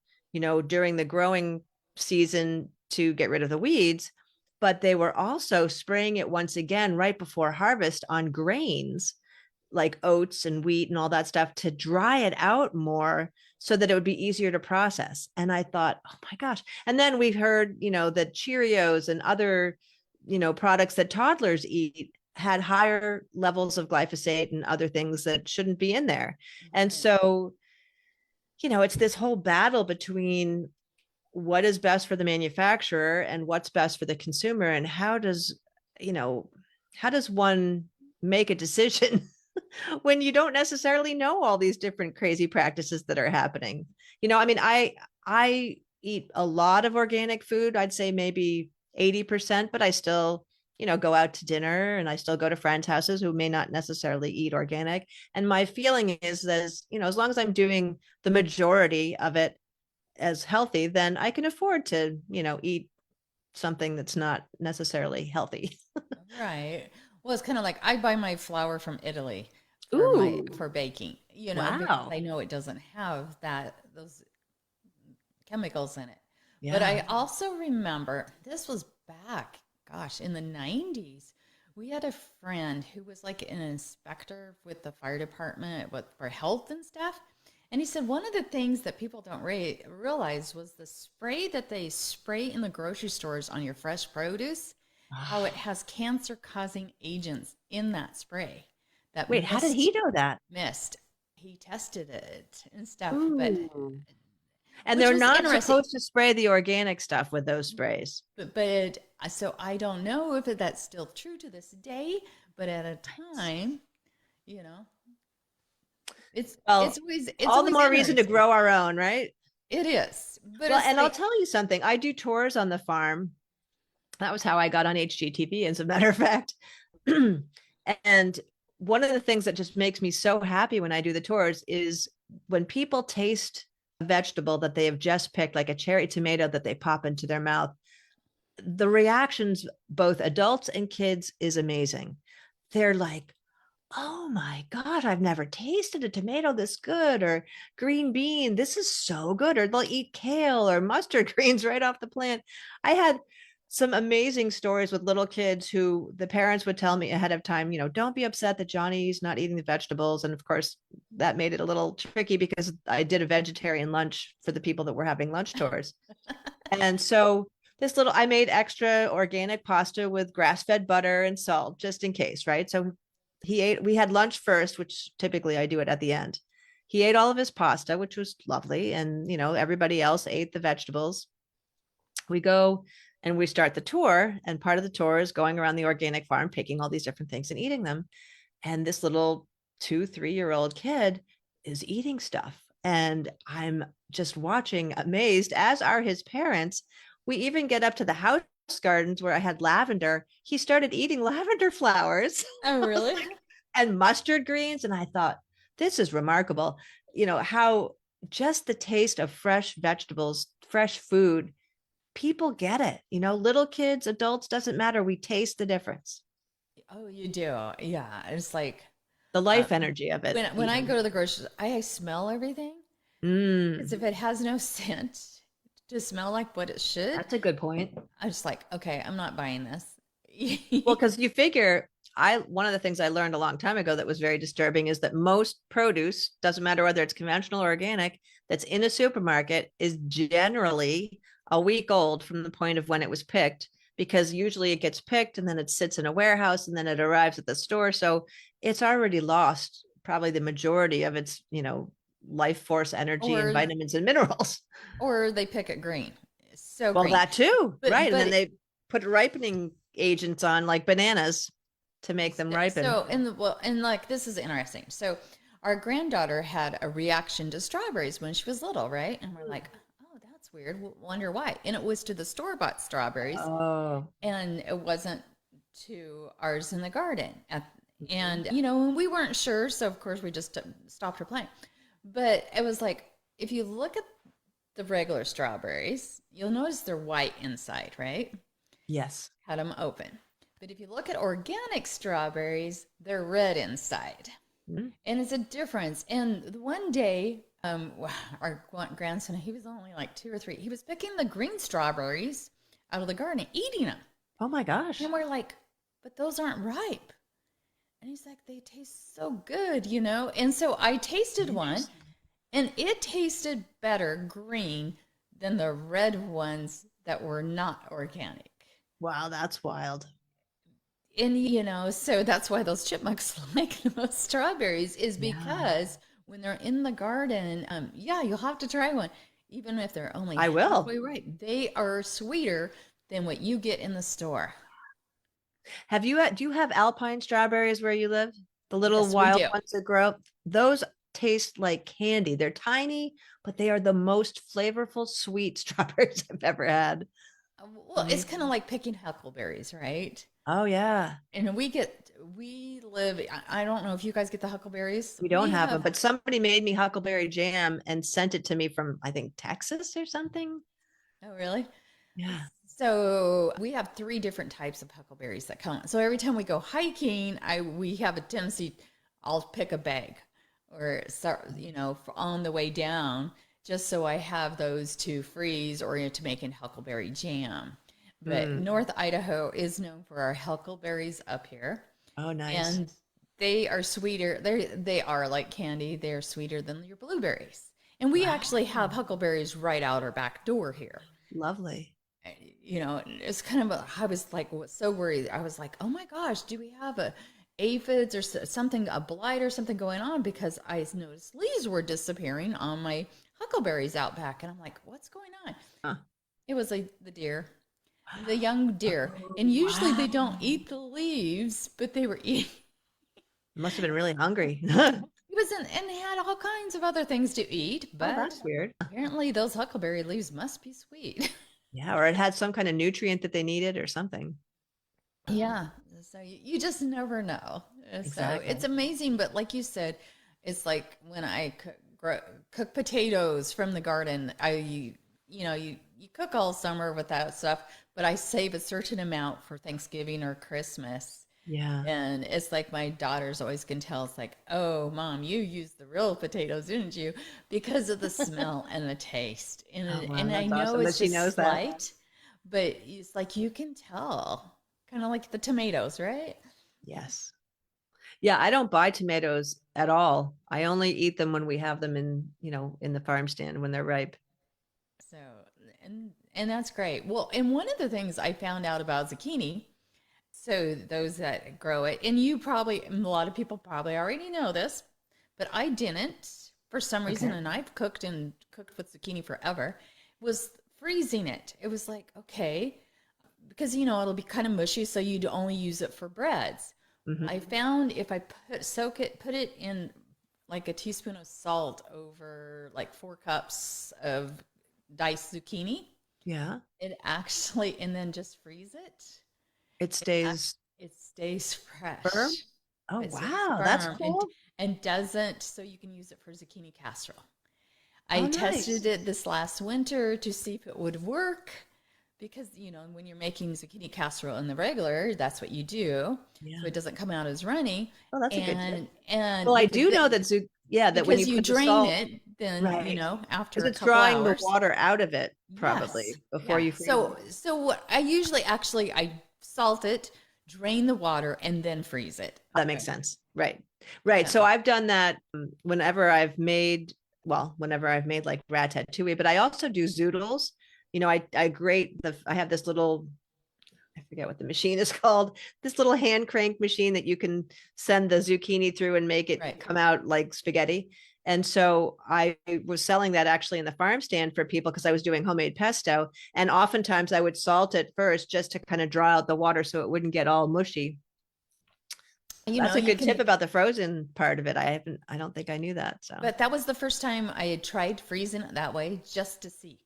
during the growing season to get rid of the weeds, but they were also spraying it once again right before harvest on grains like oats and wheat and all that stuff to dry it out more so that it would be easier to process. And I thought, oh my gosh. And then we heard, that Cheerios and other, products that toddlers eat had higher levels of glyphosate and other things that shouldn't be in there. And Right. so, it's this whole battle between what is best for the manufacturer and what's best for the consumer, and you know how does one make a decision when you don't necessarily know all these different crazy practices that are happening. I mean, I eat a lot of organic food. I'd say maybe 80%, but I still, go out to dinner, and I still go to friends' houses who may not necessarily eat organic. And my feeling is that, as long as I'm doing the majority of it as healthy, then I can afford to, eat something that's not necessarily healthy. Right. Well, it's kind of like I buy my flour from Italy for my Ooh, for baking, because wow. I know it doesn't have those chemicals in it. But Yeah. I also remember this was back, gosh, in the 90s. We had a friend who was like an inspector with the fire department for health and stuff. And he said one of the things that people don't realize was the spray that they spray in the grocery stores on your fresh produce, how it has cancer causing agents in that spray. That Wait, how did he know that? mist. He tested it and stuff, but Ooh. And which they're was not interesting. supposed to spray the organic stuff with those sprays. But so I don't know if that's still true to this day, but at a time, you know, it's Well, it's all the always more reason to interesting. grow our own, right? It is, but Well, it's and I'll like, tell you something. I do tours on the farm. That was how I got on HGTV, as a matter of fact. And one of the things that just makes me so happy when I do the tours is when people taste a vegetable that they have just picked, like a cherry tomato that they pop into their mouth. The reactions, both adults and kids, is amazing. They're like, oh my God, I've never tasted a tomato this good, or green bean, this is so good. Or they'll eat kale or mustard greens right off the plant. I had some amazing stories with little kids who the parents would tell me ahead of time, don't be upset that Johnny's not eating the vegetables. And of course, that made it a little tricky because I did a vegetarian lunch for the people that were having lunch tours. And so I made extra organic pasta with grass-fed butter and salt just in case, right? So we had lunch first, which typically I do it at the end. He ate all of his pasta, which was lovely. And, everybody else ate the vegetables. We go and we start the tour. And part of the tour is going around the organic farm, picking all these different things and eating them. And this little 2, 3-year-old kid is eating stuff. And I'm just watching, amazed, as are his parents. We even get up to the house gardens where I had lavender. He started eating lavender flowers. oh, I was really? like, and mustard greens. And I thought, this is remarkable. How just the taste of fresh vegetables, fresh food, people get it. Little kids, adults, doesn't matter. We taste the difference, Oh, you do. Yeah, it's like the uh, life energy of it, when I even. go to the grocery store, I smell everything because Mm, if it has no scent to smell like what it should, that's a good point. I'm just like, okay, I'm not buying this. Well, because you figure, one of the things I learned a long time ago that was very disturbing is that most produce, doesn't matter whether it's conventional or organic, that's in a supermarket is generally a week old from the point of when it was picked, because usually it gets picked and then it sits in a warehouse and then it arrives at the store. So it's already lost probably the majority of its, life force, energy, and or vitamins and minerals. or they pick it green. It's so Well, green. that too, But right? And but then they put ripening agents on, like bananas, to make them ripen. so in the well, and like this is interesting. So our granddaughter had a reaction to strawberries when she was little, right? And we're like, oh, that's weird. Wonder why. And it was to the store-bought strawberries, Oh. and it wasn't to ours in the garden. Mhm. And, you know, we weren't sure. So, of course, we just stopped her playing. But it was like, if you look at the regular strawberries, you'll notice they're white inside, right? Yes. Cut them open. But if you look at organic strawberries, they're red inside. Mhm. And it's a difference. And one day, our grandson, he was only like 2 or 3, he was picking the green strawberries out of the garden, eating them. Oh my gosh. And we're like, but those aren't ripe. And he's like, they taste so good, you know? And so I tasted one, Interesting. and it tasted better green than the red ones that were not organic. Wow, that's wild. And, you know, so that's why those chipmunks like the most strawberries, is Yeah. because when they're in the garden, yeah, you'll have to try one, even if they're only I will. halfway ripe. They are sweeter than what you get in the store. Do you have alpine strawberries where you live? The little Yes, we wild do. ones that grow up? Those taste like candy. They're tiny, but they are the most flavorful, sweet strawberries I've ever had. Well, it's kind of Amazing. like picking huckleberries, right? Oh yeah. And we live, I don't know if you guys get the huckleberries. We don't We have them, have, but somebody made me huckleberry jam and sent it to me from, I think, Texas or something. oh, really? Yeah. So we have 3 different types of huckleberries that come. So every time we go hiking, we have a tendency, I'll pick a bag or start, you know, on the way down, just so I have those to freeze or to make in huckleberry jam. But Mm. North Idaho is known for our huckleberries up here, Oh, nice. and they are sweeter. They are like candy. They're sweeter than your blueberries. And we actually have Wow. huckleberries right out our back door here. Lovely. You know, it's kind of I was like so worried. I was like, oh my gosh, do we have a aphids or something, a blight or something going on? Because I noticed leaves were disappearing on my huckleberries out back, and I'm like, what's going on? Huh. It was like the deer, the young deer, Oh, and usually they don't wow. eat the leaves, but they were eating. Must have been really hungry. It was and they had all kinds of other things to eat, Oh, but that's weird. apparently those huckleberry leaves must be sweet. Yeah, or it had some kind of nutrient that they needed or something. Yeah. So you just never know. So it's Exactly. amazing. But like you said, it's like when I cook potatoes from the garden, you cook all summer with that stuff, but I save a certain amount for Thanksgiving or Christmas. Yeah. And it's like my daughters always can tell. It's like, oh, mom, you used the real potatoes, didn't you? Because of the smell and the taste. Oh, wow, And I that's know awesome that it's she just knows that. slight, but it's like you can tell, kind of like the tomatoes, right? Yes. Yeah, I don't buy tomatoes at all. I only eat them when we have them in the farm stand when they're ripe. So, and that's great. Well, and one of the things I found out about zucchini, so those that grow it, and a lot of people probably already know this, but I didn't for some reason, Okay. and I've cooked with zucchini forever, was freezing it. It was like, okay, because it'll be kind of mushy, so you'd only use it for breads. I Hmm. found if I put it in like a teaspoon of salt over like 4 cups of diced zucchini, Yeah. it actually, and then just freeze it, It it act, stays it stays firm. fresh. Oh, It stays wow. That's firm cool. and doesn't, so you can use it for zucchini casserole. I Oh, tested nice. it this last winter to see if it would work because, when you're making zucchini casserole in the regular, that's what you do. So Yeah. it doesn't come out as runny. Oh, that's a good tip. And Well, I do know that yeah, that when because you you put the drain salt, it, then, right, after because a it's couple drawing the hours. water out of it Yes. probably before Yeah. you freeze it. So what I usually actually I salt it, drain the water, and then freeze it. That makes sense. Right. Right. So So I've done that whenever I've made like ratatouille, but I also do zoodles. I have this little, I forget what the machine is called, this little hand crank machine that you can send the zucchini through and make it right. come out like spaghetti. And so I was selling that actually in the farm stand for people because I was doing homemade pesto. And oftentimes I would salt it first just to kind of draw out the water so it wouldn't get all mushy. That's a You good tip can, about the frozen part of it. I don't think I knew that. So but that was the first time I had tried freezing it that way just to see.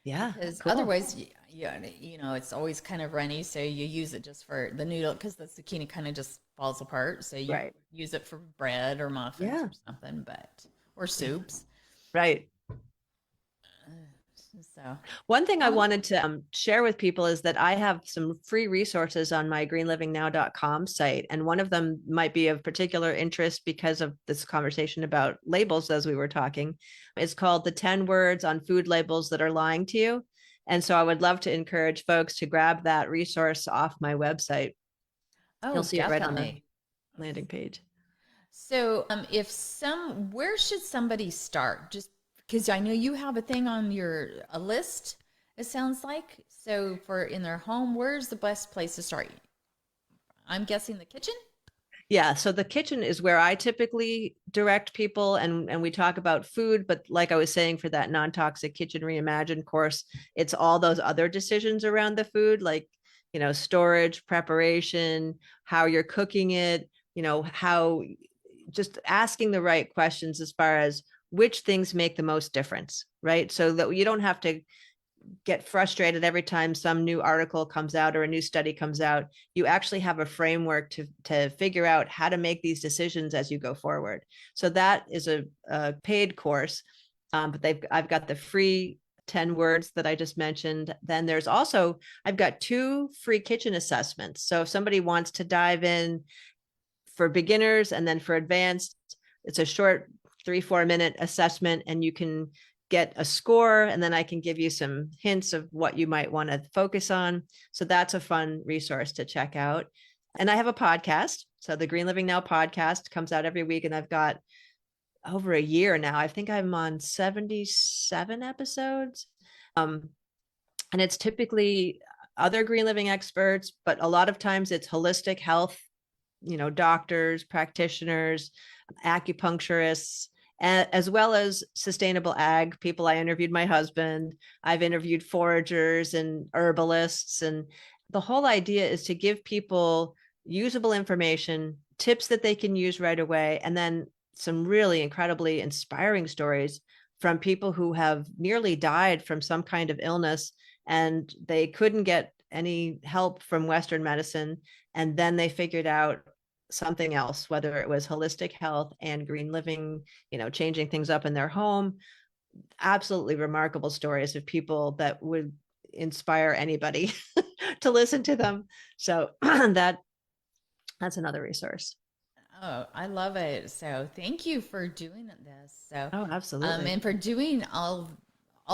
yeah, Because cool. otherwise, it's always kind of runny. So you use it just for the noodle because the zucchini kind of just falls apart. So you Right. use it for bread or muffins Yeah. or something, or Yeah. soups. Right. So, One thing I um, wanted to share with people is that I have some free resources on my greenlivingnow.com site. And one of them might be of particular interest because of this conversation about labels as we were talking. It's called The 10 Words on Food Labels That Are Lying to You. And so I would love to encourage folks to grab that resource off my website. You'll oh, see it right on the definitely. landing page. So, where should somebody start? Just because I know you have a thing on a list, it sounds like. So, for in their home, where's the best place to start? I'm guessing the kitchen. Yeah, so the kitchen is where I typically direct people, and we talk about food, but like I was saying, for that non-toxic kitchen reimagined course, it's all those other decisions around the food, like, storage, preparation, how you're cooking it, how just asking the right questions as far as which things make the most difference, right? So that you don't have to get frustrated every time some new article comes out or a new study comes out. You actually have a framework to figure out how to make these decisions as you go forward. So that is a paid course, but I've got the free 10 words that I just mentioned. Then there's also, I've got 2 free kitchen assessments. So if somebody wants to dive in for beginners and then for advanced, it's a short 3-4 minute assessment, and you can get a score, and then I can give you some hints of what you might want to focus on. So that's a fun resource to check out. And I have a podcast. So the Green Living Now podcast comes out every week, and I've got over a year now. I think I'm on 77 episodes. And it's typically other green living experts, but a lot of times it's holistic health, doctors, practitioners, acupuncturists, as well as sustainable ag people. I interviewed my husband. I've interviewed foragers and herbalists. And the whole idea is to give people usable information, tips that they can use right away, and then some really incredibly inspiring stories from people who have nearly died from some kind of illness, and they couldn't get any help from Western medicine. And then they figured out something else, whether it was holistic health and green living, changing things up in their home. Absolutely remarkable stories of people that would inspire anybody to listen to them. So that's another resource. Oh, I love it. So thank you for doing this. So, Oh, absolutely. and for doing all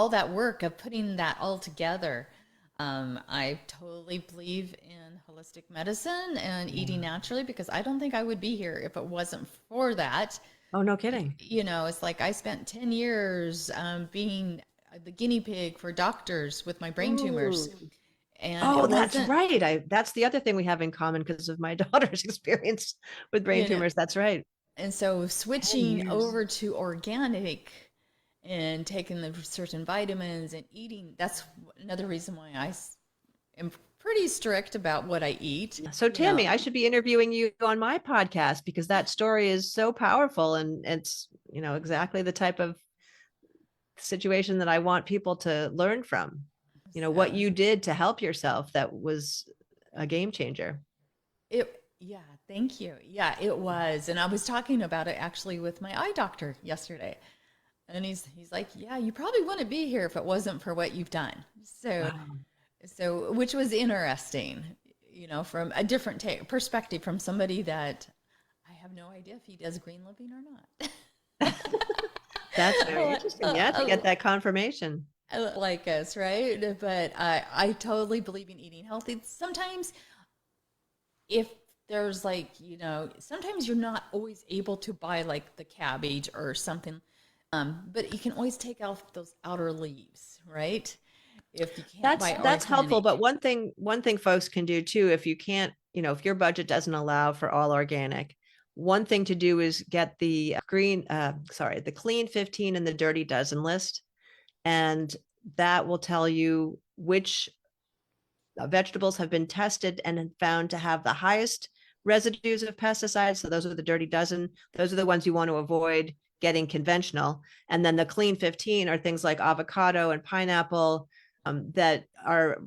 that work of putting that all together. I totally believe in holistic medicine and eating Yeah. naturally because I don't think I would be here if it wasn't for that. Oh, no kidding. It's like I spent 10 years being the guinea pig for doctors with my brain tumors. Ooh. And Oh, it that's wasn't, right. That's the other thing we have in common because of my daughter's experience with brain you know, tumors. That's right. and so 10 switching years. over to organic and taking the certain vitamins and eating, that's another reason why am pretty strict about what I eat. So You know, Tammy, I should be interviewing you on my podcast because that story is so powerful, and it's, exactly the type of situation that I want people to learn from. What so you did to help yourself, that was a game changer. yeah, thank you. Yeah, it was. And I was talking about it actually with my eye doctor yesterday. And he's like, "Yeah, you probably wouldn't be here if it wasn't for what you've done." Wow. Which was interesting, from a different perspective from somebody that I have no idea if he does green living or not. That's very interesting. Yeah, to get that confirmation. Like us, right? But I totally believe in eating healthy. Sometimes if there's sometimes you're not always able to buy like the cabbage or something, but you can always take off those outer leaves, right? If you can't That's buy that's helpful. But organic. one thing folks can do too, if you can't, if your budget doesn't allow for all organic, one thing to do is get the clean 15 and the dirty dozen list. And that will tell you which vegetables have been tested and found to have the highest residues of pesticides. So those are the dirty dozen. Those are the ones you want to avoid getting conventional. And then the clean 15 are things like avocado and pineapple, that are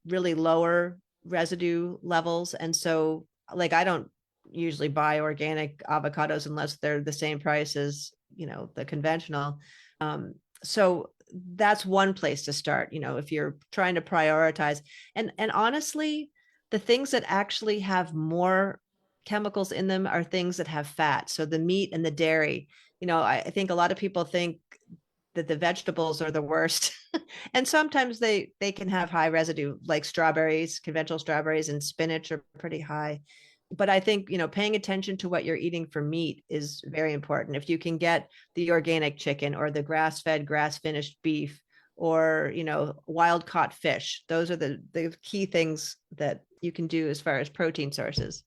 really lower residue levels. And so, like, I don't usually buy organic avocados unless they're the same price as, the conventional. So that's one place to start, if you're trying to prioritize. And honestly, the things that actually have more chemicals in them are things that have fat. So the meat and the dairy, I think a lot of people think that the vegetables are the worst. And sometimes they can have high residue, like strawberries, conventional strawberries and spinach are pretty high. But I think, paying attention to what you're eating for meat is very important. If you can get the organic chicken or the grass-fed, grass-finished beef, or, wild caught fish, those are the key things that you can do as far as protein sources.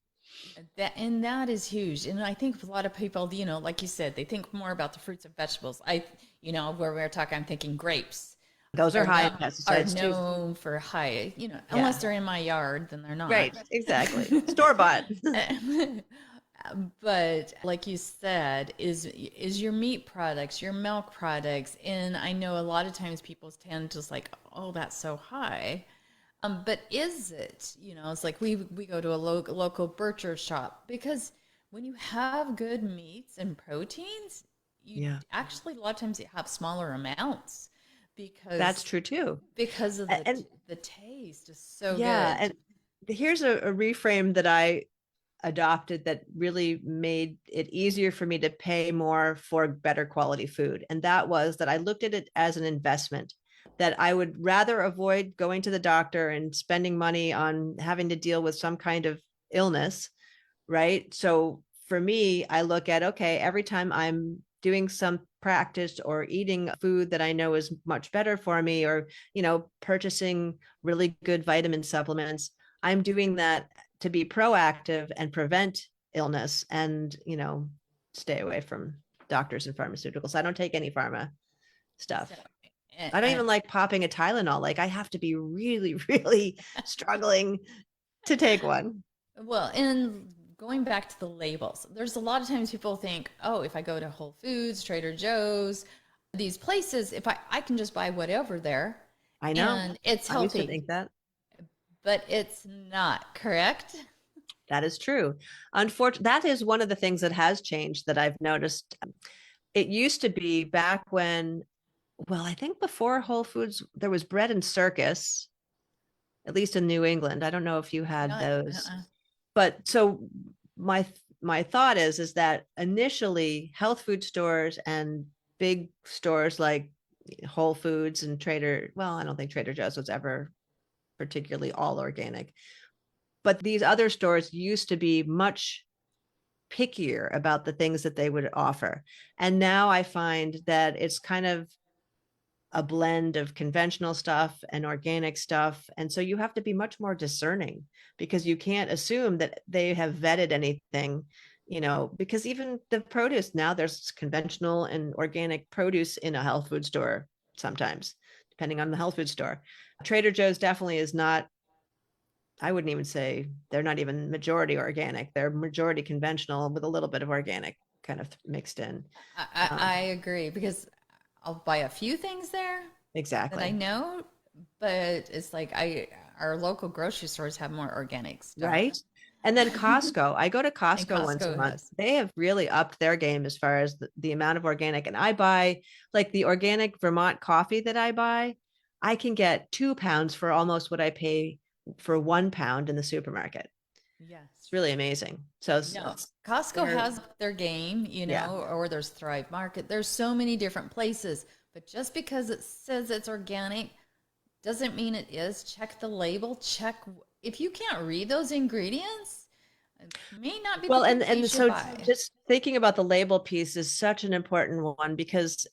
That is huge. And I think a lot of people, like you said, they think more about the fruits and vegetables. Where we're talking, I'm thinking grapes Those are are high in known, are pesticides too. known for high, Yeah, unless they're in my yard, then they're not. right. Exactly. Store bought. But like you said, is your meat products, your milk products, and I know a lot of times people tend to just like, oh, that's so high. But is it? It's like we go to a local butcher shop because when you have good meats and proteins, you Yeah, actually a lot of times you have smaller amounts that's because true too. because of And the taste is so yeah, good. and here's a reframe that I adopted that really made it easier for me to pay more for better quality food. And that was that I looked at it as an investment, that I would rather avoid going to the doctor and spending money on having to deal with some kind of illness, right? So for me, I look at, okay, every time I'm doing some practice or eating food that I know is much better for me, or, purchasing really good vitamin supplements, I'm doing that to be proactive and prevent illness and, stay away from doctors and pharmaceuticals. I don't take any pharma stuff. So, and, I don't and even like popping a Tylenol. Like, I have to be really, really struggling to take one. well, and going back to the labels, there's a lot of times people think, oh, if I go to Whole Foods, Trader Joe's, these places, if I can just buy whatever there I know. and it's I used to healthy, think that. but it's not, correct? That is true. Unfortunately, that is one of the things that has changed that I've noticed. It used to be back when, well, I think before Whole Foods, there was Bread and Circus, at least in New England. I don't know if you had Not, those. But so my thought is that initially health food stores and big stores like Whole Foods and I don't think Trader Joe's was ever particularly all organic. But these other stores used to be much pickier about the things that they would offer. And now I find that it's kind of a blend of conventional stuff and organic stuff. And so you have to be much more discerning, because you can't assume that they have vetted anything, because even the produce now, there's conventional and organic produce in a health food store sometimes, depending on the health food store. Trader Joe's definitely is not, I wouldn't even say they're not even majority organic. They're majority conventional with a little bit of organic kind of mixed in. I agree because I'll buy a few things there that I Exactly. know, but it's like our local grocery stores have more organic stuff. Right. And then Costco, I go to And Costco once a Costco month. has. They have really upped their game as far as the amount of organic. And I buy, like, the organic Vermont coffee that I buy, I can get 2 pounds for almost what I pay for 1 pound in the supermarket. It's Yes. really amazing. So No, Costco they're, has their game, yeah, or there's Thrive Market. There's so many different places, but just because it says it's organic doesn't mean it is. Check the label. Check if you can't read those ingredients, it may not be the well, thing that you and should so buy. just thinking about the label piece is such an important one, because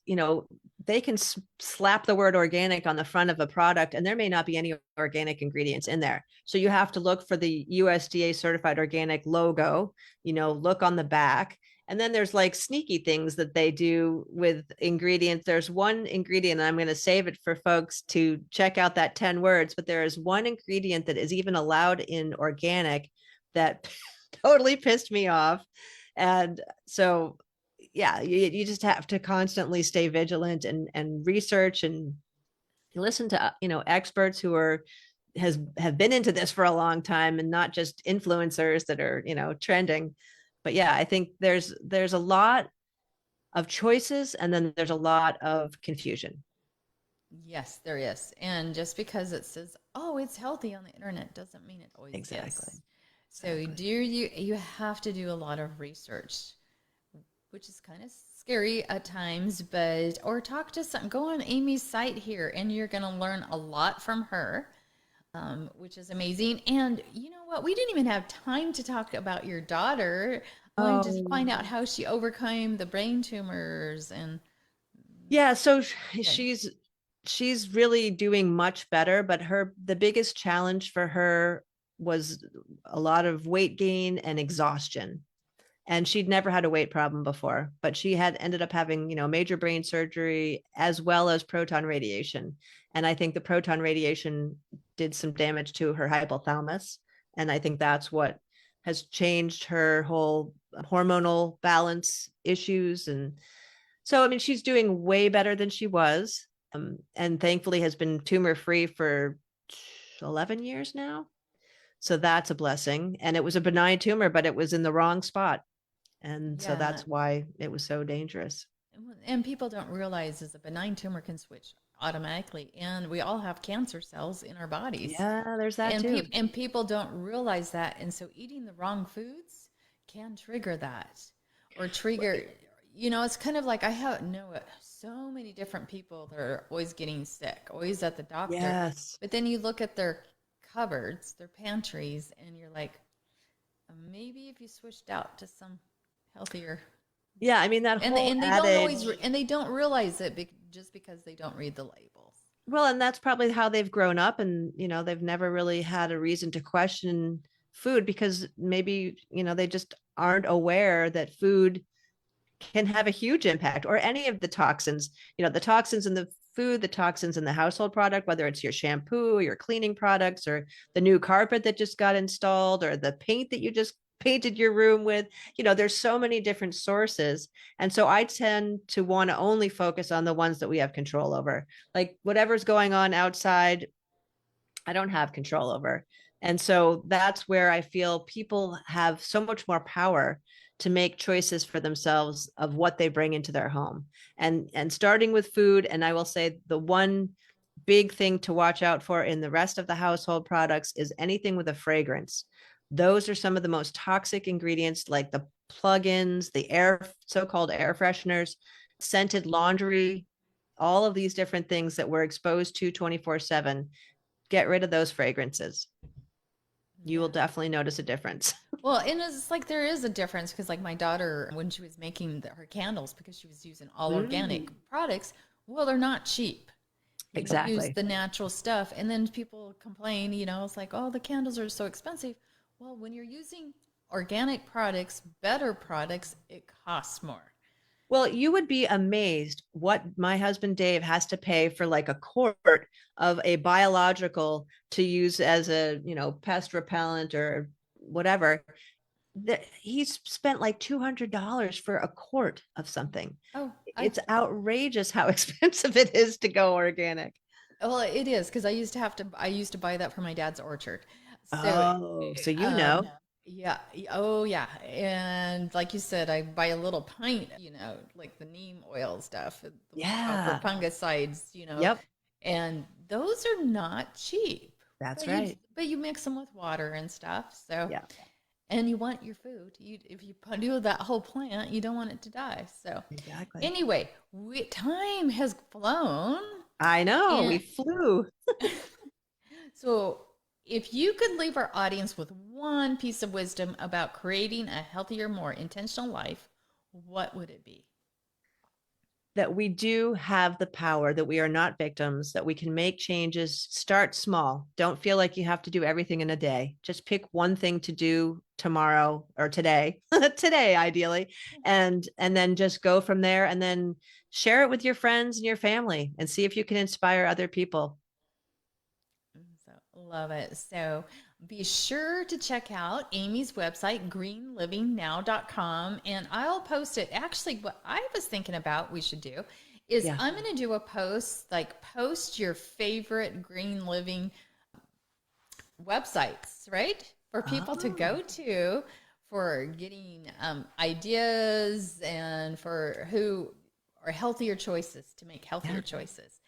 they can slap the word organic on the front of a product and there may not be any organic ingredients in there. So you have to look for the USDA certified organic logo, look on the back. And then there's like sneaky things that they do with ingredients. There's one ingredient, and I'm going to save it for folks to check out that 10 words, but there is one ingredient that is even allowed in organic that totally pissed me off. And so, yeah, you just have to constantly stay vigilant and research and listen to experts who are have been into this for a long time and not just influencers that are trending. But yeah, I think there's a lot of choices and then there's a lot of confusion. Yes, there is. And just because it says, "Oh, it's healthy" on the internet doesn't mean it always Exactly. is. So Exactly. do you have to do a lot of research, which is kind of scary at times, but or talk to some go on Amy's site here and you're going to learn a lot from her. Which is amazing. And you know what? We didn't even have time to talk about your daughter. I wanted to find out Oh, how she overcame the brain tumors and yeah, so good. she's really doing much better, but the biggest challenge for her was a lot of weight gain and exhaustion. And she'd never had a weight problem before, but she had ended up having major brain surgery as well as proton radiation. And I think the proton radiation did some damage to her hypothalamus, and I think that's what has changed her whole hormonal balance issues. And so I mean she's doing way better than she was, and thankfully has been tumor free for 11 years now. So that's a blessing, and it was a benign tumor, but it was in the wrong spot, and so Yeah. that's why it was so dangerous. And people don't realize is a benign tumor can switch automatically. And we all have cancer cells in our bodies. Yeah, there's that And, too. and people don't realize that. And so eating the wrong foods can trigger that or trigger, it's kind of like I have know so many different people that are always getting sick, always at the doctor. Yes. But then you look at their cupboards, their pantries, and you're like, maybe if you switched out to some healthier Yeah, I mean that whole and they don't always adage. and they don't realize it just because they don't read the labels. Well, and that's probably how they've grown up, and they've never really had a reason to question food because maybe they just aren't aware that food can have a huge impact, or any of the toxins, the toxins in the food, the toxins in the household product, whether it's your shampoo, your cleaning products, or the new carpet that just got installed, or the paint that you just painted your room with. There's so many different sources. And so I tend to want to only focus on the ones that we have control over. Like whatever's going on outside, I don't have control over. And so that's where I feel people have so much more power to make choices for themselves of what they bring into their home. And starting with food, and I will say the one big thing to watch out for in the rest of the household products is anything with a fragrance. Those are some of the most toxic ingredients, like the plug-ins, the so-called air fresheners, scented laundry, all of these different things that we're exposed to 24/7. Get rid of those fragrances. You will Yeah. definitely notice a difference. Well, and it's like there is a difference because, like, my daughter, when she was making her candles, because she was using all organic Mm, products, well, they're not cheap. Use exactly. the natural stuff. And then people complain, it's like, oh, the candles are so expensive. Well, when you're using organic products, better products, it costs more. Well, you would be amazed what my husband Dave has to pay for like a quart of a biological to use as a, pest repellent or whatever. He's spent like $200 for a quart of something. Oh, It's outrageous how expensive it is to go organic. well, it is because I used to buy that for my dad's orchard. So, Oh, so um, yeah, oh yeah, and like you said, I buy a little pint, like the neem oil stuff, for yeah. fungicides, Yep, and those are not cheap. that's But you right. but you mix them with water and stuff. So, Yeah, and you want your food. If you do that whole plant, you don't want it to die. So, exactly. anyway, time has flown. I know, we And flew. so, if you could leave our audience with one piece of wisdom about creating a healthier, more intentional life, what would it be? That we do have the power, that we are not victims, that we can make changes. Start small. Don't feel like you have to do everything in a day. Just pick one thing to do tomorrow or today, today ideally, and then just go from there, and then share it with your friends and your family and see if you can inspire other people. So, love it. So, be sure to check out Amy's website, greenlivingnow.com, and I'll post it. Actually, what I was thinking about we should do is Yeah. I'm going to do a post, like post your favorite green living websites, right? For people to Oh, go to for getting ideas and for who are healthier choices to make healthier yeah. choices.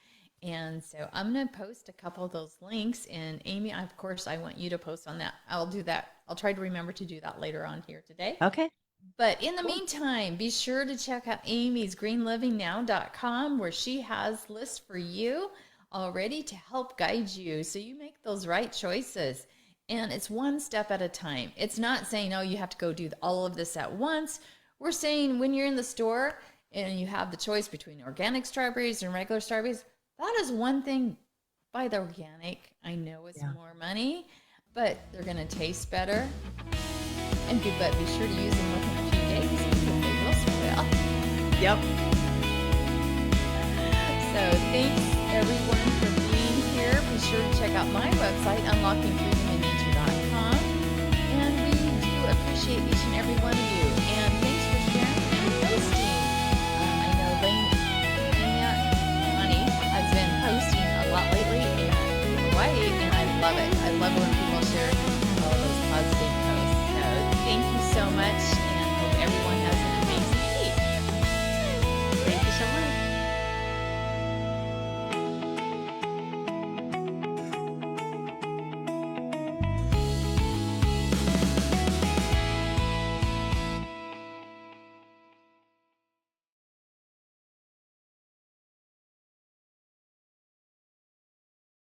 And so I'm going to post a couple of those links. And Amy, of course, I want you to post on that. I'll do that. I'll try to remember to do that later on here today. Okay. But in the Cool. meantime, be sure to check out Amy's greenlivingnow.com where she has lists for you already to help guide you so you make those right choices. And it's one step at a time. It's not saying, oh, you have to go do all of this at once. We're saying when you're in the store and you have the choice between organic strawberries and regular strawberries, that is one thing. Buy the organic. I know it's Yeah. more money, but they're going to taste better. But be sure to use them within a few days because they will spoil. Yep. So thanks everyone for being here. Be sure to check out my website, unlockingfreedominnature.com. And we do appreciate each and every one of you. And thanks for sharing and posting. I know Honey has been posting a lot lately in Hawaii, and I love it. I love when people share all those positive posts. So thank you so much.